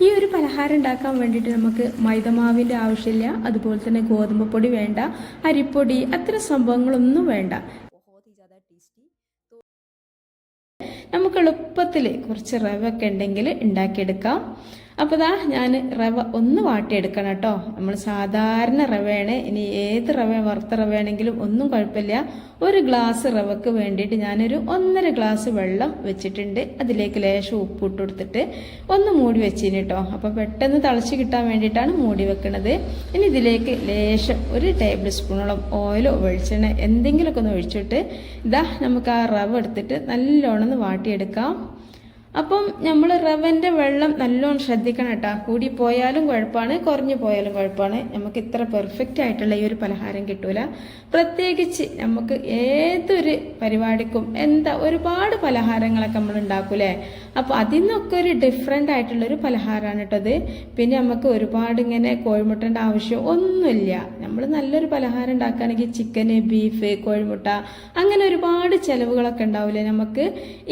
ഈ ഒരു പലഹാരം ഉണ്ടാക്കാൻ വേണ്ടിയിട്ട് നമുക്ക് മൈദമാവിൻ്റെ ആവശ്യമില്ല, അതുപോലെ തന്നെ ഗോതമ്പ് പൊടി വേണ്ട, അരിപ്പൊടി അത്ര സംഭവങ്ങളൊന്നും വേണ്ട. നമുക്ക് എളുപ്പത്തിൽ കുറച്ച് റവ ഒക്കെ ഉണ്ടെങ്കിൽ ഉണ്ടാക്കിയെടുക്കാം. അപ്പോൾ ദാ ഞാൻ റവ ഒന്ന് വാട്ടിയെടുക്കണം കേട്ടോ. നമ്മൾ സാധാരണ റവയാണ്, ഇനി ഏത് റവ വറുത്ത റവയാണെങ്കിലും ഒന്നും കുഴപ്പമില്ല. ഒരു ഗ്ലാസ് റവക്ക് വേണ്ടിയിട്ട് ഞാനൊരു 1.5 ഗ്ലാസ് വെള്ളം വെച്ചിട്ടുണ്ട്. അതിലേക്ക് ലേശം ഉപ്പിട്ട് കൊടുത്തിട്ട് ഒന്ന് മൂടി വെച്ചിന് കേട്ടോ. അപ്പോൾ പെട്ടെന്ന് തിളച്ച് കിട്ടാൻ വേണ്ടിയിട്ടാണ് മൂടി വെക്കുന്നത്. ഇനി ഇതിലേക്ക് ലേശം 1 ടേബിൾ സ്പൂണോളം ഓയിലോ വെളിച്ചെണ്ണ എന്തെങ്കിലുമൊക്കെ ഒന്ന് ഒഴിച്ചിട്ട് ഇതാ നമുക്ക് ആ റവ എടുത്തിട്ട് നല്ലോണം വാട്ടിയെടുക്കാം. അപ്പം നമ്മൾ റവൻ്റെ വെള്ളം നല്ലോണം ശ്രദ്ധിക്കണം കേട്ടോ. കൂടി പോയാലും കുഴപ്പമാണ്, കുറഞ്ഞു പോയാലും കുഴപ്പമാണ്. നമുക്ക് ഇത്ര പെർഫെക്റ്റ് ആയിട്ടുള്ള ഈ ഒരു പലഹാരം കിട്ടൂല. പ്രത്യേകിച്ച് നമുക്ക് ഏതൊരു പരിപാടിക്കും ഒരുപാട് പലഹാരങ്ങളൊക്കെ നമ്മൾ ഉണ്ടാക്കൂലേ. അപ്പോൾ അതിൽ നിന്നൊക്കെ ഒരു ഡിഫറെൻ്റ് ആയിട്ടുള്ളൊരു പലഹാരമാണ് കേട്ടത്. പിന്നെ നമുക്ക് ഒരുപാട് ഇങ്ങനെ കോഴിമുട്ടേൻ്റെ ആവശ്യം ഒന്നുമില്ല. നമ്മൾ നല്ലൊരു പലഹാരം ഉണ്ടാക്കുകയാണെങ്കിൽ ചിക്കന്, ബീഫ്, കോഴിമുട്ട അങ്ങനെ ഒരുപാട് ചിലവുകളൊക്കെ ഉണ്ടാവില്ലേ. നമുക്ക്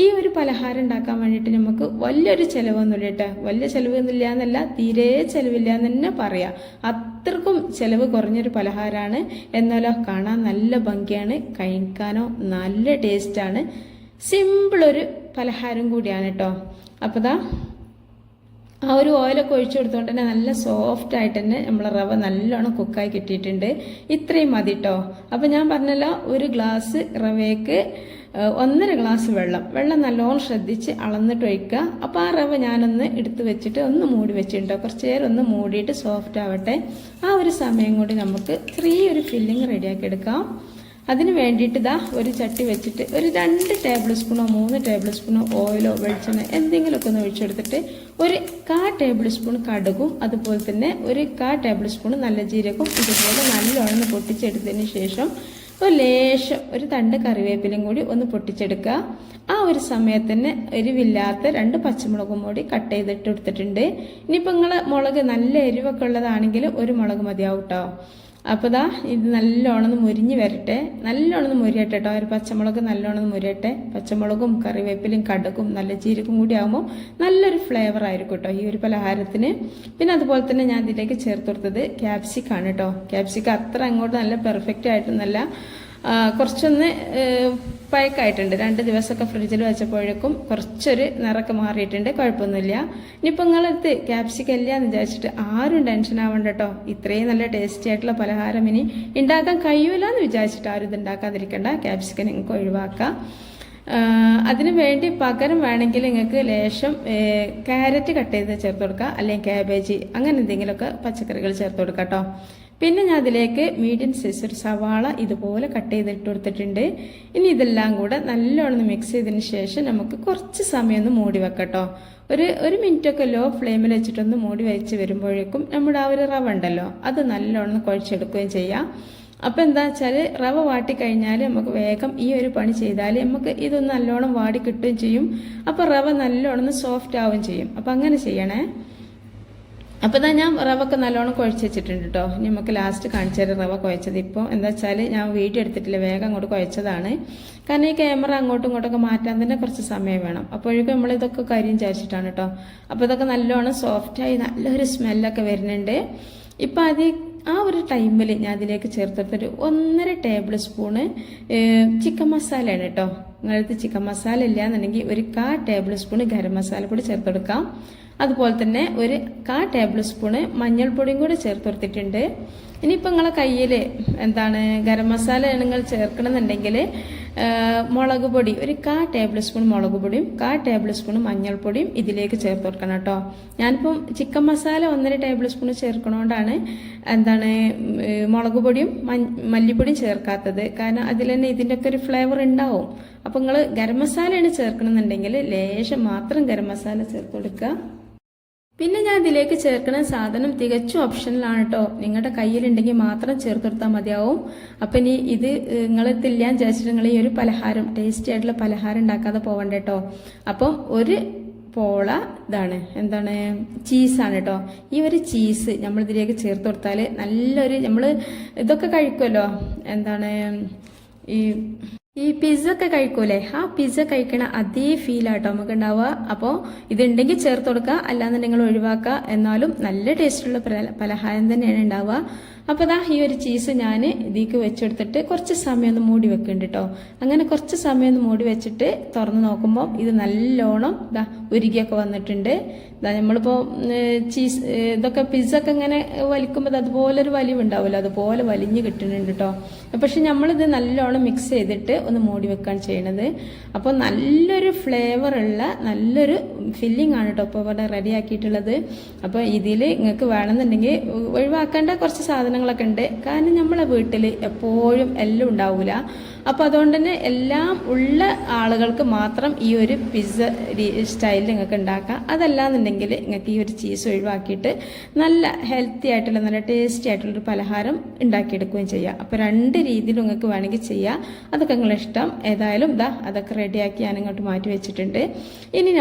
ഈ ഒരു പലഹാരം ഉണ്ടാക്കാൻ വേണ്ടിയിട്ട് നമുക്ക് വലിയൊരു ചിലവൊന്നുമില്ല കേട്ടോ. വലിയ ചിലവൊന്നുമില്ല എന്നല്ല, തീരെ ചിലവില്ല എന്ന് തന്നെ പറയാം. അത്രക്കും ചിലവ് കുറഞ്ഞൊരു പലഹാരമാണ്. എന്നാലോ കാണാൻ നല്ല ഭംഗിയാണ്, കഴിക്കാനോ നല്ല ടേസ്റ്റാണ്. സിമ്പിളൊരു പലഹാരം കൂടിയാണ് കേട്ടോ. അപ്പോൾ ദാ ആ ഒരു ഓയിലൊക്കെ ഒഴിച്ചു കൊടുത്തുകൊണ്ട് തന്നെ നല്ല സോഫ്റ്റ് ആയിട്ട് തന്നെ നമ്മളെ റവ നല്ലോണം കുക്കായി കിട്ടിയിട്ടുണ്ട്. ഇത്രയും മതി കേട്ടോ. അപ്പോൾ ഞാൻ പറഞ്ഞല്ലോ, ഒരു ഗ്ലാസ് റവയ്ക്ക് 1.5 ഗ്ലാസ് വെള്ളം നല്ലോണം ശ്രദ്ധിച്ച് അളന്നിട്ട് ഒഴിക്കുക. അപ്പോൾ ആ റവ ഞാനൊന്ന് എടുത്ത് വെച്ചിട്ട് ഒന്ന് മൂടി വെച്ചിട്ടുണ്ടോ. കുറച്ച് നേരം ഒന്ന് മൂടിയിട്ട് സോഫ്റ്റ് ആവട്ടെ. ആ ഒരു സമയം കൊണ്ട് നമുക്ക് ചെറിയൊരു ഫില്ലിങ് റെഡിയാക്കി എടുക്കാം. അതിന് വേണ്ടിയിട്ട് ഇതാ ഒരു ചട്ടി വെച്ചിട്ട് ഒരു 2 ടേബിൾ സ്പൂണോ 3 ടേബിൾ സ്പൂണോ ഓയിലോ വെളിച്ചെണ്ണ എന്തെങ്കിലുമൊക്കെ ഒന്ന് ഒഴിച്ചെടുത്തിട്ട് ഒരു 1/4 ടേബിൾ സ്പൂൺ കടുകും അതുപോലെ തന്നെ ഒരു 1/4 ടേബിൾ സ്പൂൺ നല്ല ജീരകവും ഇതുപോലെ നല്ലോണം പൊട്ടിച്ചെടുത്തതിന് ശേഷം ഒരു ലേശം ഒരു തണ്ട് കറിവേപ്പിലയും കൂടി ഒന്ന് പൊട്ടിച്ചെടുക്കുക. ആ ഒരു സമയത്ത് തന്നെ എരിവില്ലാത്ത 2 പച്ചമുളകും കൂടി കട്ട് ചെയ്തിട്ട് എടുത്തിട്ടുണ്ട്. ഇനിയിപ്പോൾ നിങ്ങൾ മുളക് നല്ല എരിവൊക്കെ ഉള്ളതാണെങ്കിൽ ഒരു മുളക് മതിയാവും കേട്ടോ. അപ്പോൾ ദാ ഇത് നല്ലോണം മുരിഞ്ഞ് വരട്ടെ, നല്ലോണം മുരിയട്ടെ കേട്ടോ. ഒരു പച്ചമുളക് നല്ലോണം മുരിയട്ടെ. പച്ചമുളകും കറിവേപ്പിലയും കടുകും നല്ല ജീരകം കൂടി ആകുമ്പോൾ നല്ലൊരു ഫ്ലേവർ ആയിരിക്കും കേട്ടോ ഈ ഒരു പലഹാരത്തിന്. പിന്നെ അതുപോലെ തന്നെ ഞാൻ ഇതിലേക്ക് ചേർത്ത് കൊടുത്തത് ക്യാപ്സിക്കാണ് കേട്ടോ. ക്യാപ്സിക്ക അത്ര അങ്ങോട്ട് നല്ല പെർഫെക്റ്റ് ആയിട്ടൊന്നല്ല, കുറച്ചൊന്ന് പഴക്കായിട്ടുണ്ട്. 2 ദിവസമൊക്കെ ഫ്രിഡ്ജിൽ വെച്ചപ്പോഴേക്കും കുറച്ചൊരു നിറക്കെ മാറിയിട്ടുണ്ട്. കുഴപ്പമൊന്നുമില്ല. ഇനിയിപ്പോൾ നിങ്ങളടുത്ത് ക്യാപ്സിക്കം ഇല്ല എന്ന് വിചാരിച്ചിട്ട് ആരും ടെൻഷൻ ആവണ്ട കേട്ടോ. ഇത്രയും നല്ല ടേസ്റ്റി ആയിട്ടുള്ള പലഹാരം ഇനി ഉണ്ടാക്കാൻ കഴിയൂല എന്ന് വിചാരിച്ചിട്ട് ആരും ഇത് ഉണ്ടാക്കാതിരിക്കണ്ട. ക്യാപ്സിക്കം നിങ്ങൾക്ക് ഒഴിവാക്കാം. അതിന് വേണ്ടി പകരം വേണമെങ്കിൽ നിങ്ങൾക്ക് ലേശം ക്യാരറ്റ് കട്ട് ചെയ്ത് ചേർത്ത് കൊടുക്കുക, അല്ലെങ്കിൽ ക്യാബേജ് അങ്ങനെ എന്തെങ്കിലുമൊക്കെ പച്ചക്കറികൾ ചേർത്ത് കൊടുക്കുക കേട്ടോ. പിന്നെ ഞാൻ അതിലേക്ക് മീഡിയം സൈസ് ഒരു സവാള ഇതുപോലെ കട്ട് ചെയ്തിട്ട് കൊടുത്തിട്ടുണ്ട്. ഇനി ഇതെല്ലാം കൂടെ നല്ലോണം മിക്സ് ചെയ്തതിന് ശേഷം നമുക്ക് കുറച്ച് സമയം ഒന്ന് മൂടി വെക്കട്ടോ. ഒരു മിനിറ്റൊക്കെ ലോ ഫ്ലെയിമിൽ വെച്ചിട്ടൊന്ന് മൂടി വെച്ച് വരുമ്പോഴേക്കും നമ്മുടെ ആ ഒരു റവ ഉണ്ടല്ലോ അത് നല്ലോണം കുഴച്ചെടുക്കുകയും ചെയ്യാം. അപ്പം എന്താ വെച്ചാൽ റവ വാട്ടിക്കഴിഞ്ഞാൽ നമുക്ക് വേഗം ഈ ഒരു പണി ചെയ്താൽ നമുക്ക് ഇതൊന്ന് നല്ലോണം വാടി കിട്ടുകയും ചെയ്യും. അപ്പോൾ റവ നല്ലോണം സോഫ്റ്റ് ആവുകയും ചെയ്യും. അപ്പം അങ്ങനെ ചെയ്യണേ. അപ്പോൾ ഇതാ ഞാൻ റവൊക്കെ നല്ലോണം കുഴച്ച് വെച്ചിട്ടുണ്ട് കേട്ടോ. ഇനി നമുക്ക് ലാസ്റ്റ് കാണിച്ചു തരാം റവ കുഴച്ചത്. ഇപ്പോൾ എന്താ വെച്ചാൽ ഞാൻ വീഡിയോ എടുത്തിട്ടില്ല, വേഗം അങ്ങോട്ട് കുഴച്ചതാണ്. കാരണം ഈ ക്യാമറ അങ്ങോട്ടും ഇങ്ങോട്ടൊക്കെ മാറ്റാൻ തന്നെ കുറച്ച് സമയം വേണം. അപ്പോഴേക്കും നമ്മളിതൊക്കെ കാര്യം വിചാരിച്ചിട്ടാണ് കേട്ടോ. അപ്പോൾ ഇതൊക്കെ നല്ലോണം സോഫ്റ്റായി നല്ലൊരു സ്മെല്ലൊക്കെ വരുന്നുണ്ട്. ഇപ്പം ആ ഒരു ടൈമിൽ ഞാൻ അതിലേക്ക് ചേർത്തെടുത്തൊരു 1.5 ടേബിൾ സ്പൂണ് ചിക്കൻ മസാലയാണ് കേട്ടോ. നിങ്ങളടുത്ത് ചിക്കൻ മസാല ഇല്ല എന്നുണ്ടെങ്കിൽ ഒരു 1/4 ടേബിൾ സ്പൂണ് ഗരം മസാല കൂടി ചേർത്തെടുക്കാം. അതുപോലെ തന്നെ ഒരു 1/4 ടേബിൾ സ്പൂണ് മഞ്ഞൾപ്പൊടിയും കൂടി ചേർത്ത് കൊടുത്തിട്ടുണ്ട്. ഇനിയിപ്പോൾ നിങ്ങളെ കയ്യിൽ ഗരം മസാല നിങ്ങൾ ചേർക്കണമെന്നുണ്ടെങ്കിൽ മുളക് പൊടി ഒരു 1/4 ടേബിൾ സ്പൂൺ മുളക് പൊടിയും 1/4 ടേബിൾ സ്പൂൺ മഞ്ഞൾപ്പൊടിയും ഇതിലേക്ക് ചേർത്ത് കൊടുക്കണം കേട്ടോ. ഞാനിപ്പം ചിക്കൻ മസാല 1.5 ടേബിൾ സ്പൂൺ ചേർക്കണോണ്ടാണ് മുളക് പൊടിയും മല്ലിപ്പൊടിയും ചേർക്കാത്തത്. കാരണം അതിൽ തന്നെ ഇതിൻ്റെയൊക്കെ ഒരു ഫ്ലേവർ ഉണ്ടാവും. അപ്പം നിങ്ങൾ ഗരം മസാലയാണ് ചേർക്കണമെന്നുണ്ടെങ്കിൽ ലേശം മാത്രം ഗരം മസാല ചേർത്ത് കൊടുക്കുക. പിന്നെ ഞാൻ ഇതിലേക്ക് ചേർക്കുന്ന സാധനം തികച്ചും ഓപ്ഷനിലാണ് കേട്ടോ. നിങ്ങളുടെ കയ്യിലുണ്ടെങ്കിൽ മാത്രം ചേർത്തെടുത്താൽ മതിയാവും. അപ്പം ഇനി ഇത് നിങ്ങളെത്തില്ല വിചാരിച്ചിട്ട് നിങ്ങൾ ഈ ഒരു പലഹാരം ടേസ്റ്റി ആയിട്ടുള്ള പലഹാരം ഉണ്ടാക്കാതെ പോവണ്ട കേട്ടോ. അപ്പം ഒരു പോള ചീസാണ് കേട്ടോ. ഈ ഒരു ചീസ് നമ്മളിതിലേക്ക് ചേർത്ത് കൊടുത്താൽ നല്ലൊരു നമ്മൾ ഇതൊക്കെ കഴിക്കുമല്ലോ ഈ ഈ പിസ്സ ഒക്കെ കഴിക്കൂലേ, ആ പിസ്സ കഴിക്കണ അതേ ഫീലാട്ടോ നമുക്ക് ഉണ്ടാവുക. അപ്പോൾ ഇതുണ്ടെങ്കിൽ ചേർത്ത് കൊടുക്കുക, അല്ലാന്നുണ്ടെങ്കിൽ ഒഴിവാക്കുക. എന്നാലും നല്ല ടേസ്റ്റുള്ള പലഹാരം തന്നെയാണ് ഉണ്ടാവുക. അപ്പോൾ ദാ ഈ ഒരു ചീസ് ഞാൻ ഇതിലേക്ക് വെച്ചെടുത്തിട്ട് കുറച്ച് സമയം ഒന്ന് മൂടി വെക്കുന്നുണ്ട് കേട്ടോ. അങ്ങനെ കുറച്ച് സമയം ഒന്ന് മൂടി വെച്ചിട്ട് തുറന്ന് നോക്കുമ്പോൾ ഇത് നല്ലോണം ദാ ഉരുകിയൊക്കെ വന്നിട്ടുണ്ട്. ഇതാ നമ്മളിപ്പോൾ ചീസ് ഇതൊക്കെ പിസ്സ ഒക്കെ ഇങ്ങനെ വലിക്കുമ്പോൾ അതുപോലെ ഒരു വലിവുണ്ടാവുമല്ലോ, അതുപോലെ വലിഞ്ഞ് കിട്ടുന്നുണ്ട് കേട്ടോ. പക്ഷെ നമ്മളിത് നല്ലോണം മിക്സ് ചെയ്തിട്ട് ഒന്ന് മൂടി വെക്കുകയാണ് ചെയ്യണത്. അപ്പോൾ നല്ലൊരു ഫ്ലേവറുള്ള നല്ലൊരു ഫില്ലിംഗ് ആണ് കേട്ടോ ഇപ്പോൾ ഇവിടെ റെഡി ആക്കിയിട്ടുള്ളത്. അപ്പോൾ ഇതിൽ നിങ്ങൾക്ക് വേണമെന്നുണ്ടെങ്കിൽ ഒഴിവാക്കേണ്ട കുറച്ച് സാധനങ്ങളൊക്കെ ഉണ്ട്. കാരണം നമ്മളെ വീട്ടിൽ എപ്പോഴും എല്ലാം ഉണ്ടാവില്ല. അപ്പോൾ അതുകൊണ്ട് തന്നെ എല്ലാം ഉള്ള ആളുകൾക്ക് മാത്രം ഈ ഒരു പിസ്സ സ്റ്റൈലിൽ നിങ്ങൾക്ക് ഉണ്ടാക്കാം. അതല്ലാന്നുണ്ടെങ്കിൽ നിങ്ങൾക്ക് ഈ ഒരു ചീസ് ഒഴിവാക്കിയിട്ട് നല്ല ഹെൽത്തി ആയിട്ടുള്ള നല്ല ടേസ്റ്റി ആയിട്ടുള്ളൊരു പലഹാരം ഉണ്ടാക്കിയെടുക്കുകയും ചെയ്യാം. അപ്പോൾ രണ്ട് രീതിയിൽ നിങ്ങൾക്ക് വേണമെങ്കിൽ ചെയ്യാം. അതൊക്കെ നിങ്ങളുടെ ഇഷ്ടം. ഏതായാലും അതൊക്കെ റെഡിയാക്കി ഞാൻ ഇങ്ങോട്ട് മാറ്റി വെച്ചിട്ടുണ്ട്. ഇനി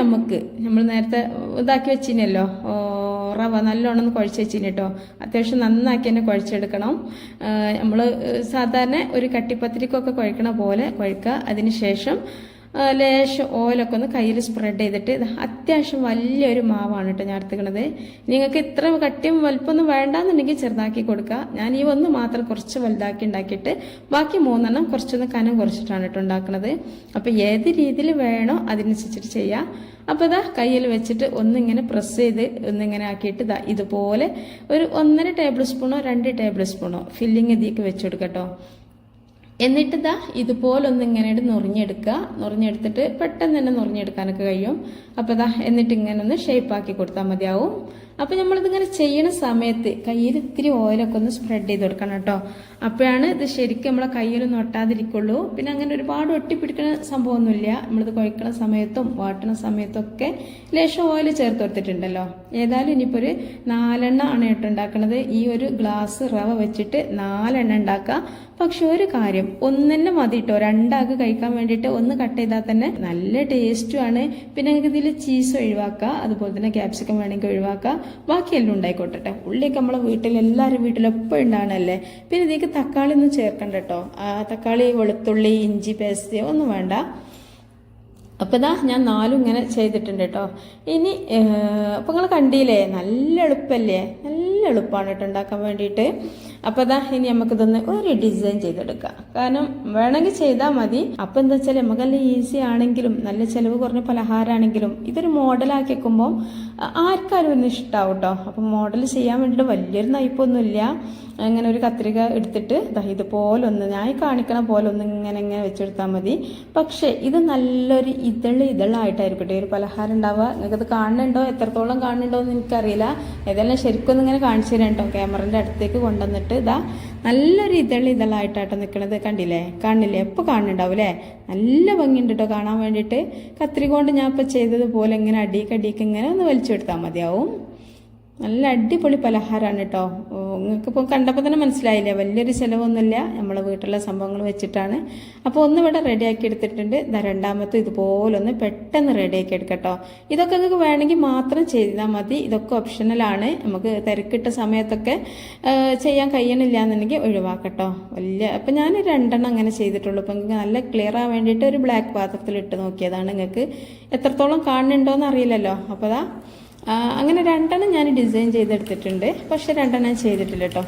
നമ്മൾ നേരത്തെ ഇതാക്കി വെച്ചിനല്ലോ റവ നല്ലോണം ഒന്ന് കുഴച്ച് വെച്ചിന് കേട്ടോ. അത്യാവശ്യം നന്നാക്കി തന്നെ കുഴച്ചെടുക്കണം. നമ്മൾ സാധാരണ ഒരു കട്ടിപ്പത്തിരിക്കൊക്കെ കുഴക്കണ പോലെ കുഴക്കുക. അതിന് ശേഷം ലേശം ഓയിലൊക്കെ ഒന്ന് കയ്യിൽ സ്പ്രെഡ് ചെയ്തിട്ട് അത്യാവശ്യം വലിയൊരു മാവാണ് കേട്ടോ ഞാൻ എടുത്തിക്കണത്. നിങ്ങൾക്ക് ഇത്ര കട്ടിയും വലുപ്പമൊന്നും വേണ്ടാന്നുണ്ടെങ്കിൽ ചെറുതാക്കി കൊടുക്കുക. ഞാൻ ഈ ഒന്ന് മാത്രം കുറച്ച് വലുതാക്കി ഉണ്ടാക്കിയിട്ട് ബാക്കി 3 കുറച്ചൊന്ന് കനം കുറച്ചിട്ടാണ് കേട്ടോ ഉണ്ടാക്കുന്നത്. അപ്പോൾ ഏത് രീതിയിൽ വേണോ അതിനനുസരിച്ചിട്ട് ചെയ്യാം. അപ്പോൾ കയ്യിൽ വെച്ചിട്ട് ഒന്നിങ്ങനെ പ്രസ് ചെയ്ത് ഒന്നിങ്ങനെ ആക്കിയിട്ട് ഇതുപോലെ ഒരു 1.5 ടേബിൾ സ്പൂണോ 2 ടേബിൾ സ്പൂണോ ഫില്ലിങ് ഇതിലേക്ക് വെച്ചെടുക്കട്ടോ. എന്നിട്ട് ഇതുപോലെ ഒന്നിങ്ങനെ നുറിഞ്ഞെടുത്തിട്ട് പെട്ടെന്ന് തന്നെ നുറിഞ്ഞെടുക്കാനൊക്കെ കഴിയും. അപ്പോൾ എന്നിട്ട് ഇങ്ങനെ ഒന്ന് ഷേപ്പാക്കി കൊടുത്താൽ മതിയാവും. അപ്പോൾ നമ്മളിതിങ്ങനെ ചെയ്യണ സമയത്ത് കയ്യിൽ ഇത്തിരി ഓയിലൊക്കെ ഒന്ന് സ്പ്രെഡ് ചെയ്ത് കൊടുക്കണം കേട്ടോ. അപ്പോഴാണ് ഇത് ശരിക്കും നമ്മളെ കയ്യിലൊന്നും ഒട്ടാതിരിക്കുള്ളൂ. പിന്നെ അങ്ങനെ ഒരുപാട് ഒട്ടിപ്പിടിക്കുന്ന സംഭവമൊന്നുമില്ല. നമ്മളിത് കുഴക്കണ സമയത്തും വാട്ടണ സമയത്തും ഒക്കെ ലേശം ഓയിൽ ചേർത്ത് കൊടുത്തിട്ടുണ്ടല്ലോ. ഏതായാലും ഇനിയിപ്പോൾ ഒരു 4 ആണ് കേട്ടോ ഉണ്ടാക്കണത്. ഈ ഒരു ഗ്ലാസ് റവ വെച്ചിട്ട് 4 ഉണ്ടാക്കുക. പക്ഷെ ഒരു കാര്യം, 1 മതി കേട്ടോ. 2 കഴിക്കാൻ വേണ്ടിയിട്ട് 1 കട്ട് ചെയ്താൽ തന്നെ നല്ല ടേസ്റ്റുമാണ്. പിന്നെ നിങ്ങൾക്ക് ഇതിൽ ചീസ് ഒഴിവാക്കുക, അതുപോലെ തന്നെ ക്യാപ്സിക്കം വേണമെങ്കിൽ ഒഴിവാക്കുക. ബാക്കിയെല്ലാം ഉണ്ടായിക്കോട്ടെ. ഉള്ളിയൊക്കെ നമ്മളെ എല്ലാവരും വീട്ടിലും എപ്പോഴും ഉണ്ടാകണല്ലേ. പിന്നെ ഇതിലേക്ക് തക്കാളി ഒന്നും ചേർക്കണ്ട കേട്ടോ. തക്കാളി, വെളുത്തുള്ളി, ഇഞ്ചി പേസ്റ്റ് ഒന്നും വേണ്ട. അപ്പോൾ ഞാൻ 4 ഇങ്ങനെ ചെയ്തിട്ടുണ്ട് കേട്ടോ. ഇനി അപ്പോൾ നിങ്ങൾ കണ്ടില്ലേ, നല്ല എളുപ്പമല്ലേ, നല്ല എളുപ്പമാണ് കേട്ടോ ഉണ്ടാക്കാൻ വേണ്ടിയിട്ട്. അപ്പോൾ ഇനി നമുക്കിതൊന്ന് ഒരു ഡിസൈൻ ചെയ്തെടുക്കാം. കാരണം വേണമെങ്കിൽ ചെയ്താൽ മതി. അപ്പോൾ എന്താ വെച്ചാൽ നമുക്ക് നല്ല ഈസി ആണെങ്കിലും നല്ല ചിലവ് കുറഞ്ഞ പലഹാരമാണെങ്കിലും ഇതൊരു മോഡലാക്കി വെക്കുമ്പോൾ ആർക്കാരും ഒന്ന് ഇഷ്ടമാവും കേട്ടോ. അപ്പം മോഡൽ ചെയ്യാൻ വേണ്ടിയിട്ട് വലിയൊരു നയിപ്പൊന്നുമില്ല. അങ്ങനെ ഒരു കത്രിക എടുത്തിട്ട് ഇതുപോലൊന്ന് ഞാൻ കാണിക്കണ പോലെ ഒന്ന് ഇങ്ങനെ വെച്ചെടുത്താൽ മതി. പക്ഷേ ഇത് നല്ലൊരു ഇതളായിട്ടായിരിക്കട്ടെ ഒരു പലഹാരം ഉണ്ടാവുക. നിങ്ങൾക്കത് കാണുന്നുണ്ടോ, എത്രത്തോളം കാണുന്നുണ്ടോ എന്ന് എനിക്കറിയില്ല. ഏതായാലും ശരിക്കും ഒന്നിങ്ങനെ കാണിച്ചു തരാം കേട്ടോ. ക്യാമറൻ്റെ അടുത്തേക്ക് കൊണ്ടുവന്നിട്ട് നല്ലൊരു ഇതളായിട്ടാട്ടോ നിൽക്കണത്. കാണില്ലേ? എപ്പോൾ കാണുന്നുണ്ടാവും അല്ലേ? നല്ല ഭംഗിയുണ്ട് കേട്ടോ കാണാൻ വേണ്ടിയിട്ട്. കത്രിക കൊണ്ട് ഞാൻ ഇപ്പോൾ ചെയ്തതുപോലെ ഇങ്ങനെ അടിക്ക് ഇങ്ങനെ ഒന്ന് വലിച്ചെടുത്താൽ മതിയാവും. നല്ല അടിപൊളി പലഹാരമാണ് കേട്ടോ. നിങ്ങൾക്കിപ്പോൾ കണ്ടപ്പോൾ തന്നെ മനസ്സിലായില്ലേ, വലിയൊരു ചിലവൊന്നുമില്ല. നമ്മളെ വീട്ടിലുള്ള സംഭവങ്ങൾ വെച്ചിട്ടാണ്. അപ്പോൾ ഒന്ന് ഇവിടെ റെഡിയാക്കി എടുത്തിട്ടുണ്ട്. രണ്ടാമത്തെ ഇതുപോലെ ഒന്ന് പെട്ടെന്ന് റെഡിയാക്കി എടുക്കട്ടോ. ഇതൊക്കെ നിങ്ങൾക്ക് വേണമെങ്കിൽ മാത്രം ചെയ്താൽ മതി. ഇതൊക്കെ ഓപ്ഷണലാണ്. നമുക്ക് തിരക്കിട്ട സമയത്തൊക്കെ ചെയ്യാൻ കഴിയണില്ല എന്നുണ്ടെങ്കിൽ ഒഴിവാക്കട്ടോ. അപ്പം ഞാൻ 2 അങ്ങനെ ചെയ്തിട്ടുള്ളൂ. അപ്പം നിങ്ങൾക്ക് നല്ല ക്ലിയർ ആവാൻ വേണ്ടിയിട്ട് ഒരു ബ്ലാക്ക് പാത്രത്തിൽ ഇട്ട് നോക്കിയതാണ്. നിങ്ങൾക്ക് എത്രത്തോളം കാണുന്നുണ്ടോ എന്ന് അറിയില്ലല്ലോ. അപ്പോൾ അങ്ങനെ 2 ഞാൻ ഡിസൈൻ ചെയ്തെടുത്തിട്ടുണ്ട്. പക്ഷെ 2 ഞാൻ ചെയ്തിട്ടില്ല കേട്ടോ.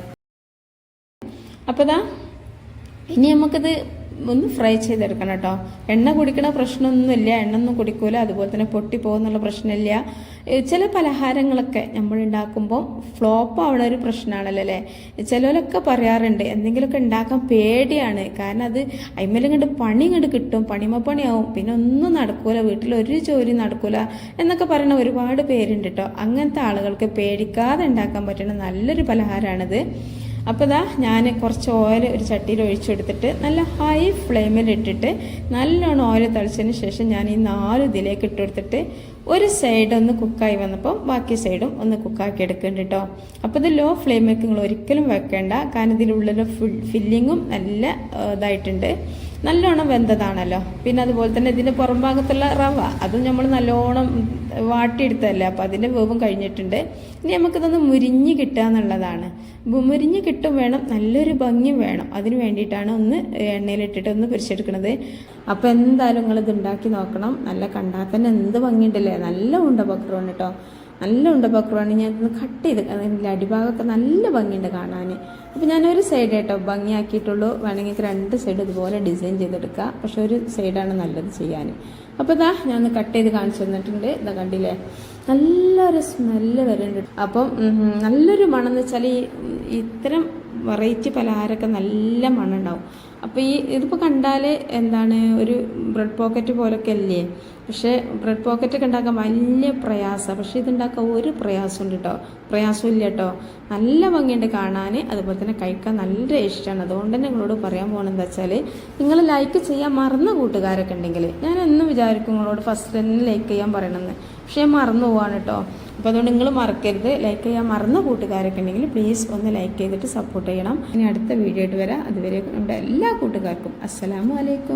അപ്പോൾ ഇനി നമുക്കിത് ഒന്ന് ഫ്രൈ ചെയ്തെടുക്കണം കേട്ടോ. എണ്ണ കുടിക്കണ പ്രശ്നമൊന്നുമില്ല, എണ്ണ ഒന്നും കുടിക്കൂല. അതുപോലെ തന്നെ പൊട്ടിപ്പോകുന്നുള്ള പ്രശ്നമില്ല. ചില പലഹാരങ്ങളൊക്കെ നമ്മൾ ഉണ്ടാക്കുമ്പോൾ ഫ്ലോപ്പ് ആവണ ഒരു പ്രശ്നമാണല്ലോ അല്ലേ. ചിലവരൊക്കെ പറയാറുണ്ട് എന്തെങ്കിലുമൊക്കെ ഉണ്ടാക്കാൻ പേടിയാണ്. കാരണം അത് അതിന്മേലും പണി കിട്ടും, പണിയാവും, പിന്നെ ഒന്നും നടക്കൂല, വീട്ടിലൊരു ജോലി നടക്കൂല എന്നൊക്കെ പറയുന്ന ഒരുപാട് പേരുണ്ട് കേട്ടോ. അങ്ങനത്തെ ആളുകൾക്ക് പേടിക്കാതെ ഉണ്ടാക്കാൻ പറ്റുന്ന നല്ലൊരു പലഹാരമാണിത്. അപ്പോൾ ഞാൻ കുറച്ച് ഓയിൽ ഒരു ചട്ടിയിൽ ഒഴിച്ചെടുത്തിട്ട് നല്ല ഹൈ ഫ്ലെയിമിൽ ഇട്ടിട്ട് നല്ലോണം ഓയിൽ തളിച്ചതിന് ശേഷം ഞാൻ ഈ 4 ഇതിലേക്ക് ഇട്ടെടുത്തിട്ട് ഒരു സൈഡ് ഒന്ന് കുക്കായി വന്നപ്പോൾ ബാക്കി സൈഡും ഒന്ന് കുക്കാക്കി എടുക്കുന്നുണ്ട് കേട്ടോ. അപ്പോൾ ഇത് ലോ ഫ്ലെയിമിലേക്ക് നിങ്ങൾ ഒരിക്കലും വെക്കേണ്ട. കാരണം ഇതിലുള്ളിൽ ഫില്ലിങ്ങും നല്ല ഇതായിട്ടുണ്ട്. നല്ലോണം വെന്തതാണല്ലോ. പിന്നെ അതുപോലെ തന്നെ ഇതിൻ്റെ പുറം ഭാഗത്തുള്ള റവ അതും നമ്മൾ നല്ലോണം വാട്ടിയെടുത്തല്ലേ, അപ്പോൾ അതിൻ്റെ വേവും കഴിഞ്ഞിട്ടുണ്ട്. ഇനി നമുക്കിതൊന്ന് മുരിഞ്ഞ് കിട്ടുക എന്നുള്ളതാണ്. മുരിഞ്ഞ് കിട്ടും വേണം, നല്ലൊരു ഭംഗിയും വേണം. അതിന് വേണ്ടിയിട്ടാണ് ഒന്ന് എണ്ണയിലിട്ടിട്ട് ഒന്ന് പൊരിച്ചെടുക്കുന്നത്. അപ്പോൾ എന്തായാലും നിങ്ങളിത് ഉണ്ടാക്കി നോക്കണം. നല്ല കണ്ടാൽ തന്നെ എന്ത് ഭംഗിയുണ്ടല്ലേ, നല്ല ഉണ്ട പക്രുവാണ് കേട്ടോ, നല്ല ഉണ്ട പക്രുവാണ്. ഞാൻ ഇതൊന്ന് കട്ട് ചെയ്ത് അതിൻ്റെ അടിഭാഗമൊക്കെ നല്ല ഭംഗിയുണ്ട് കാണാൻ. അപ്പോൾ ഞാനൊരു സൈഡ് കേട്ടോ ഭംഗിയാക്കിയിട്ടുള്ളൂ. വേണമെങ്കിൽ 2 സൈഡ് ഇതുപോലെ ഡിസൈൻ ചെയ്തെടുക്കുക, പക്ഷെ ഒരു സൈഡാണ് നല്ലത് ചെയ്യാൻ. അപ്പോൾ ഇതാ ഞാൻ കട്ട് ചെയ്ത് കാണിച്ചു തന്നിട്ടുണ്ട്. ഇതാ കണ്ടില്ലേ, നല്ലൊരു സ്മെല്ല് വരുന്നുണ്ട്. അപ്പം നല്ലൊരു മണം എന്ന് വെച്ചാൽ ഇത്തരം വെറൈറ്റി പലഹാരമൊക്കെ നല്ല മണം ഉണ്ടാവും. അപ്പോൾ ഇതിപ്പോൾ കണ്ടാൽ എന്താണ് ഒരു ബ്രെഡ് പോക്കറ്റ് പോലൊക്കെ അല്ലേ, പക്ഷേ ബ്രെഡ് പോക്കറ്റൊക്കെ ഉണ്ടാക്കാൻ വലിയ പ്രയാസമാണ്. പക്ഷേ ഇതുണ്ടാക്കാൻ ഒരു പ്രയാസമുണ്ട് കേട്ടോ, പ്രയാസവും ഇല്ല കേട്ടോ. നല്ല ഭംഗിയുണ്ട് കാണാൻ, അതുപോലെ തന്നെ കഴിക്കാൻ നല്ല ഇഷ്ടമാണ്. അതുകൊണ്ട് തന്നെ നിങ്ങളോട് പറയാൻ പോകണമെന്ന് വെച്ചാൽ, നിങ്ങൾ ലൈക്ക് ചെയ്യാൻ മറന്ന കൂട്ടുകാരൊക്കെ ഉണ്ടെങ്കിൽ, ഞാൻ എന്നും വിചാരിക്കും നിങ്ങളോട് ഫസ്റ്റ് തന്നെ ലൈക്ക് ചെയ്യാൻ പറയണമെന്ന്, പക്ഷേ ഞാൻ മറന്നു പോവാണ് കേട്ടോ. അപ്പോൾ അതുകൊണ്ട് നിങ്ങൾ മറക്കരുത്. ലൈക്ക് ചെയ്യാൻ മറന്ന കൂട്ടുകാരൊക്കെ ഉണ്ടെങ്കിൽ പ്ലീസ് ഒന്ന് ലൈക്ക് ചെയ്തിട്ട് സപ്പോർട്ട് ചെയ്യണം. ഇനി അടുത്ത വീഡിയോ ആയിട്ട് വരാം. അതുവരെ നമ്മുടെ എല്ലാ കൂട്ടുകാർക്കും അസ്സലാമു അലൈക്കും.